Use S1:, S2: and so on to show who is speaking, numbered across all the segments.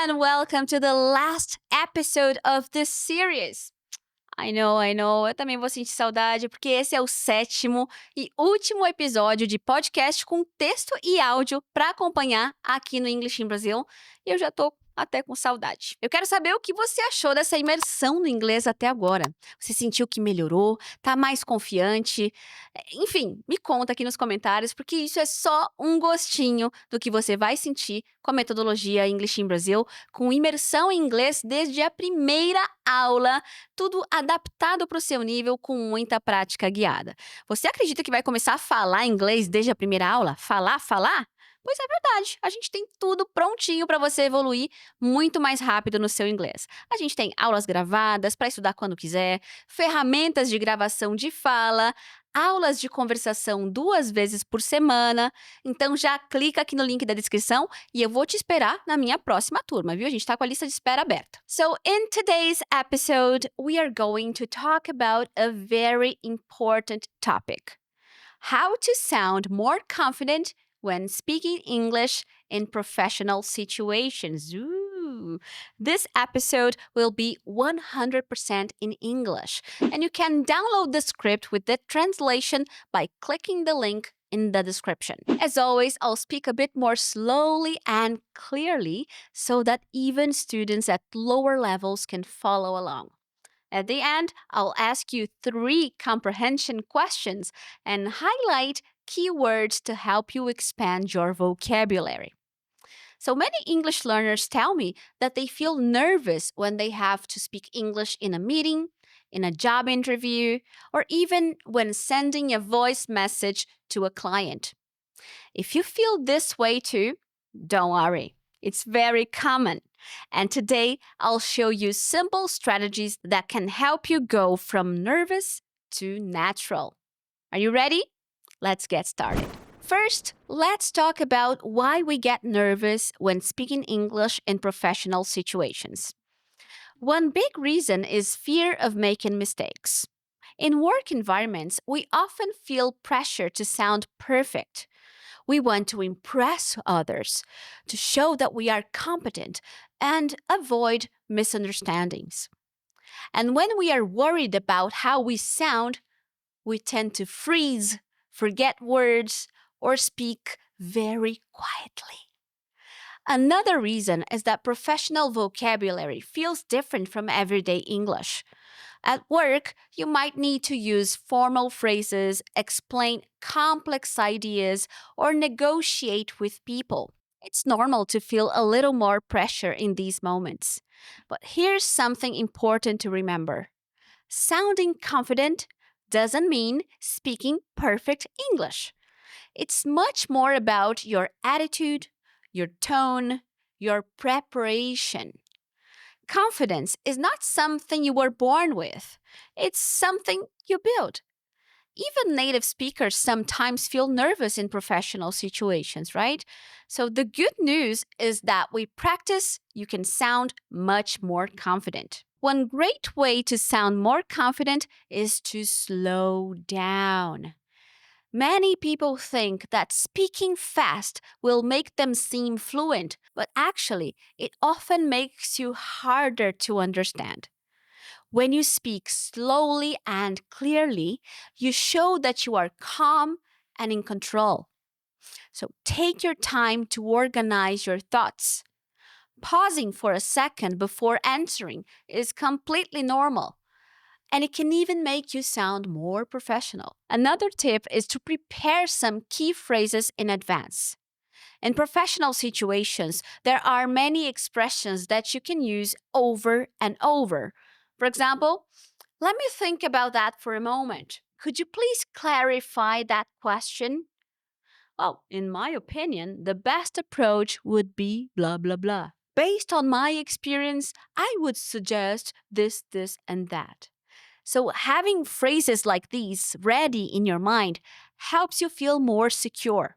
S1: and welcome to the last episode of this series. I know, eu também vou sentir saudade, porque esse é o 7º e último episódio de podcast com texto e áudio para acompanhar aqui no English in Brazil, e eu já tô até com saudade. Eu quero saber o que você achou dessa imersão no inglês até agora. Você sentiu que melhorou? Tá mais confiante? Enfim, me conta aqui nos comentários, porque isso é só um gostinho do que você vai sentir com a metodologia English in Brazil, com imersão em inglês desde a primeira aula, tudo adaptado para o seu nível com muita prática guiada. Você acredita que vai começar a falar inglês desde a primeira aula? Falar? Pois é verdade, a gente tem tudo prontinho para você evoluir muito mais rápido no seu inglês. A gente tem aulas gravadas para estudar quando quiser, ferramentas de gravação de fala, aulas de conversação 2 vezes por semana. Então já clica aqui no link da descrição e eu vou te esperar na minha próxima turma, viu? A gente está com a lista de espera aberta. So in today's episode, we are going to talk about a very important topic. How to sound more confident when speaking English in professional situations. Ooh. This episode will be 100% in English, and you can download the script with the translation by clicking the link in the description. As always, I'll speak a bit more slowly and clearly so that even students at lower levels can follow along. At the end, I'll ask you 3 comprehension questions and highlight keywords to help you expand your vocabulary. So many English learners tell me that they feel nervous when they have to speak English in a meeting, in a job interview, or even when sending a voice message to a client. If you feel this way too, don't worry. It's very common. And today, I'll show you simple strategies that can help you go from nervous to natural. Are you ready? Let's get started. First, let's talk about why we get nervous when speaking English in professional situations. One big reason is fear of making mistakes. In work environments, we often feel pressure to sound perfect. We want to impress others, to show that we are competent, and avoid misunderstandings. And when we are worried about how we sound, we tend to freeze, forget words, or speak very quietly. Another reason is that professional vocabulary feels different from everyday English. At work, you might need to use formal phrases, explain complex ideas, or negotiate with people. It's normal to feel a little more pressure in these moments. But here's something important to remember. Sounding confident doesn't mean speaking perfect English. It's much more about your attitude, your tone, your preparation. Confidence is not something you were born with. It's something you build. Even native speakers sometimes feel nervous in professional situations, right? So the good news is that with practice, you can sound much more confident. One great way to sound more confident is to slow down. Many people think that speaking fast will make them seem fluent, but actually, it often makes you harder to understand. When you speak slowly and clearly, you show that you are calm and in control. So take your time to organize your thoughts. Pausing for a second before answering is completely normal. And it can even make you sound more professional. Another tip is to prepare some key phrases in advance. In professional situations, there are many expressions that you can use over and over. For example, let me think about that for a moment. Could you please clarify that question? Well, in my opinion, the best approach would be blah, blah, blah. Based on my experience, I would suggest this, and that. So having phrases like these ready in your mind helps you feel more secure.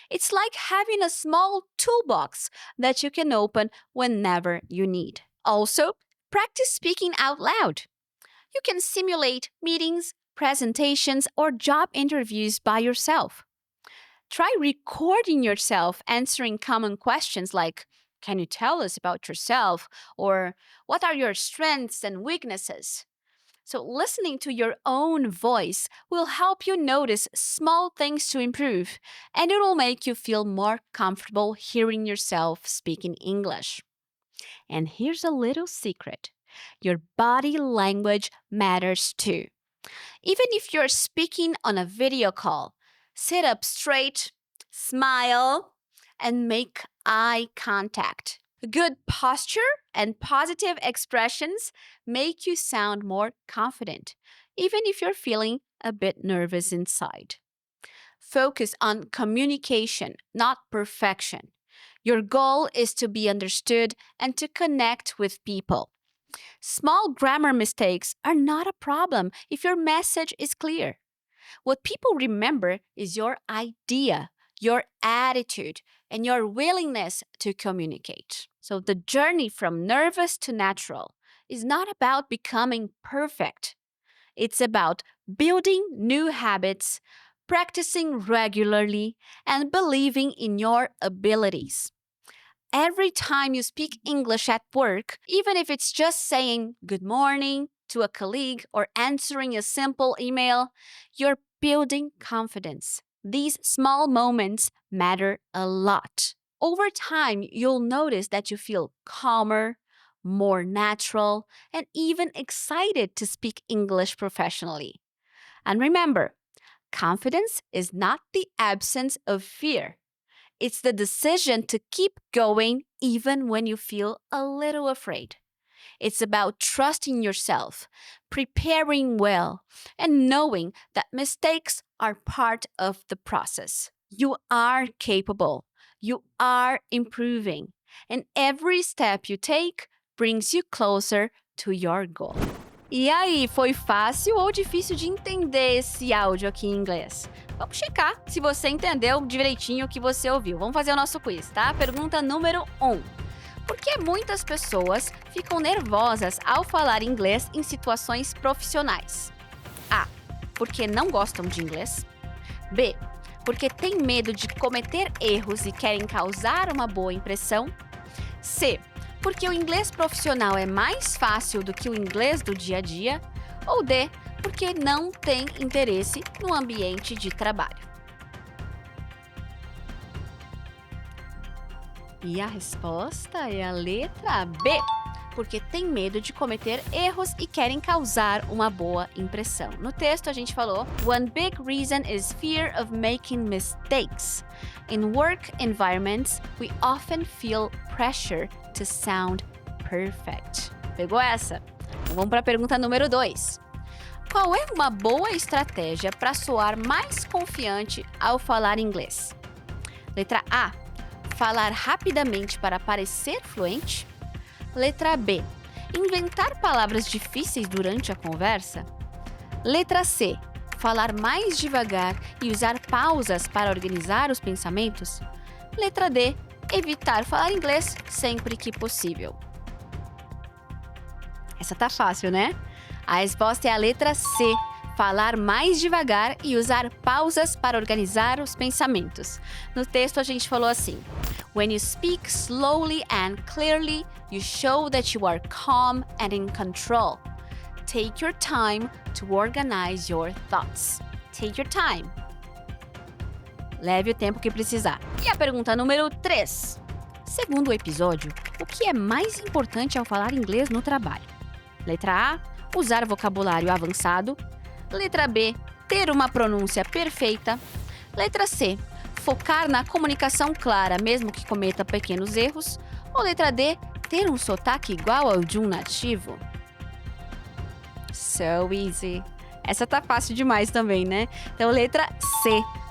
S1: It's like having a small toolbox that you can open whenever you need. Also, practice speaking out loud. You can simulate meetings, presentations, or job interviews by yourself. Try recording yourself answering common questions like, Can you tell us about yourself? Or what are your strengths and weaknesses? So, listening to your own voice will help you notice small things to improve, and it will make you feel more comfortable hearing yourself speaking English. And here's a little secret: your body language matters too. Even if you're speaking on a video call, sit up straight, smile, and make eye contact. Good posture and positive expressions make you sound more confident, even if you're feeling a bit nervous inside. Focus on communication, not perfection. Your goal is to be understood and to connect with people. Small grammar mistakes are not a problem if your message is clear. What people remember is your idea, your attitude, and your willingness to communicate. So the journey from nervous to natural is not about becoming perfect. It's about building new habits, practicing regularly, and believing in your abilities. Every time you speak English at work, even if it's just saying good morning to a colleague or answering a simple email, you're building confidence. These small moments matter a lot. Over time, you'll notice that you feel calmer, more natural, and even excited to speak English professionally. And remember, confidence is not the absence of fear. It's the decision to keep going even when you feel a little afraid. It's about trusting yourself, preparing well, and knowing that mistakes are part of the process. You are capable. You are improving. And every step you take brings you closer to your goal. E aí, foi fácil ou difícil de entender esse áudio aqui em inglês? Vamos checar se você entendeu direitinho o que você ouviu. Vamos fazer o nosso quiz, tá? Pergunta número 1. Por que muitas pessoas ficam nervosas ao falar inglês em situações profissionais? A. Porque não gostam de inglês. B. Porque têm medo de cometer erros e querem causar uma boa impressão. C. Porque o inglês profissional é mais fácil do que o inglês do dia a dia. Ou D. Porque não tem interesse no ambiente de trabalho. E a resposta é a letra B. Porque tem medo de cometer erros e querem causar uma boa impressão. No texto a gente falou: One big reason is fear of making mistakes. In work environments, we often feel pressure to sound perfect. Pegou essa? Então vamos para a pergunta número 2. Qual é uma boa estratégia para soar mais confiante ao falar inglês? Letra A. Falar rapidamente para parecer fluente. Letra B. Inventar palavras difíceis durante a conversa. Letra C. Falar mais devagar e usar pausas para organizar os pensamentos. Letra D. Evitar falar inglês sempre que possível. Essa tá fácil, né? A resposta é a letra C. Falar mais devagar e usar pausas para organizar os pensamentos. No texto a gente falou assim: When you speak slowly and clearly, you show that you are calm and in control. Take your time to organize your thoughts. Take your time. Leve o tempo que precisar. E a pergunta número 3. Segundo o episódio, o que é mais importante ao falar inglês no trabalho? Letra A. Usar vocabulário avançado. Letra B. Ter uma pronúncia perfeita. Letra C. Focar na comunicação clara, mesmo que cometa pequenos erros. Ou letra D. Ter um sotaque igual ao de um nativo. So easy. Essa tá fácil demais também, né? Então, letra C.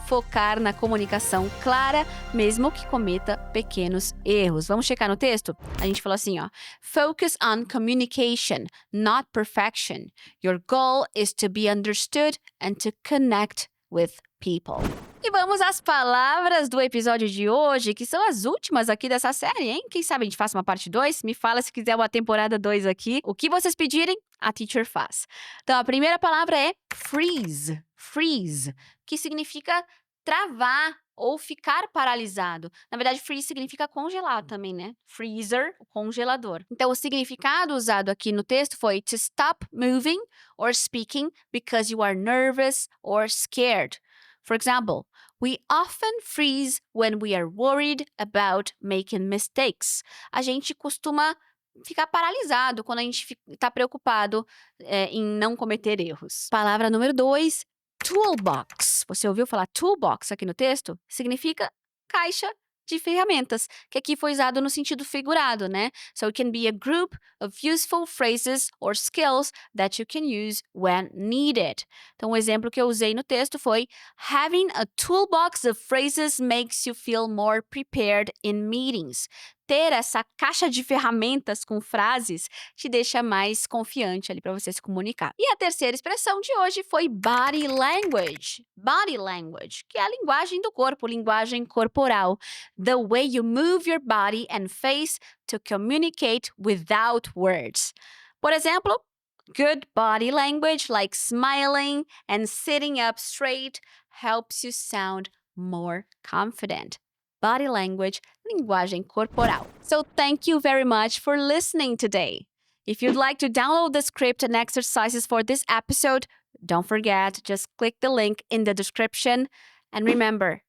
S1: Focar na comunicação clara, mesmo que cometa pequenos erros. Vamos checar no texto? A gente falou assim, ó. Focus on communication, not perfection. Your goal is to be understood and to connect with people. E vamos às palavras do episódio de hoje, que são as últimas aqui dessa série, hein? Quem sabe a gente faça uma parte 2? Me fala se quiser uma temporada 2 aqui. O que vocês pedirem, a teacher faz. Então, a primeira palavra é freeze. Freeze, que significa travar, ou ficar paralisado. Na verdade, freeze significa congelar também, né? Freezer, o congelador. Então, o significado usado aqui no texto foi to stop moving or speaking because you are nervous or scared. For example, we often freeze when we are worried about making mistakes. A gente costuma ficar paralisado quando a gente está preocupado em não cometer erros. Palavra número 2, toolbox. Você ouviu falar toolbox aqui no texto? Significa caixa de ferramentas, que aqui foi usado no sentido figurado, né? So it can be a group of useful phrases or skills that you can use when needed. Então, o exemplo que eu usei no texto foi having a toolbox of phrases makes you feel more prepared in meetings. Ter essa caixa de ferramentas com frases te deixa mais confiante ali para você se comunicar. E a terceira expressão de hoje foi body language. Body language, que é a linguagem do corpo, linguagem corporal. The way you move your body and face to communicate without words. Por exemplo, good body language like smiling and sitting up straight helps you sound more confident. Body language, linguagem corporal. So thank you very much for listening today. If you'd like to download the script and exercises for this episode, don't forget, just click the link in the description. And remember,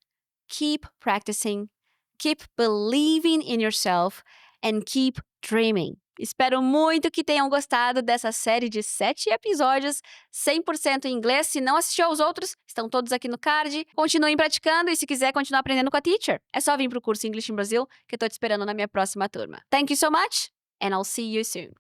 S1: keep practicing, keep believing in yourself, and keep dreaming. Espero muito que tenham gostado dessa série de 7 episódios 100% em inglês. Se não assistiu aos outros, estão todos aqui no card. Continuem praticando e se quiser continuar aprendendo com a teacher, é só vir para o curso English in Brazil, que eu tô te esperando na minha próxima turma. Thank you so much, and I'll see you soon.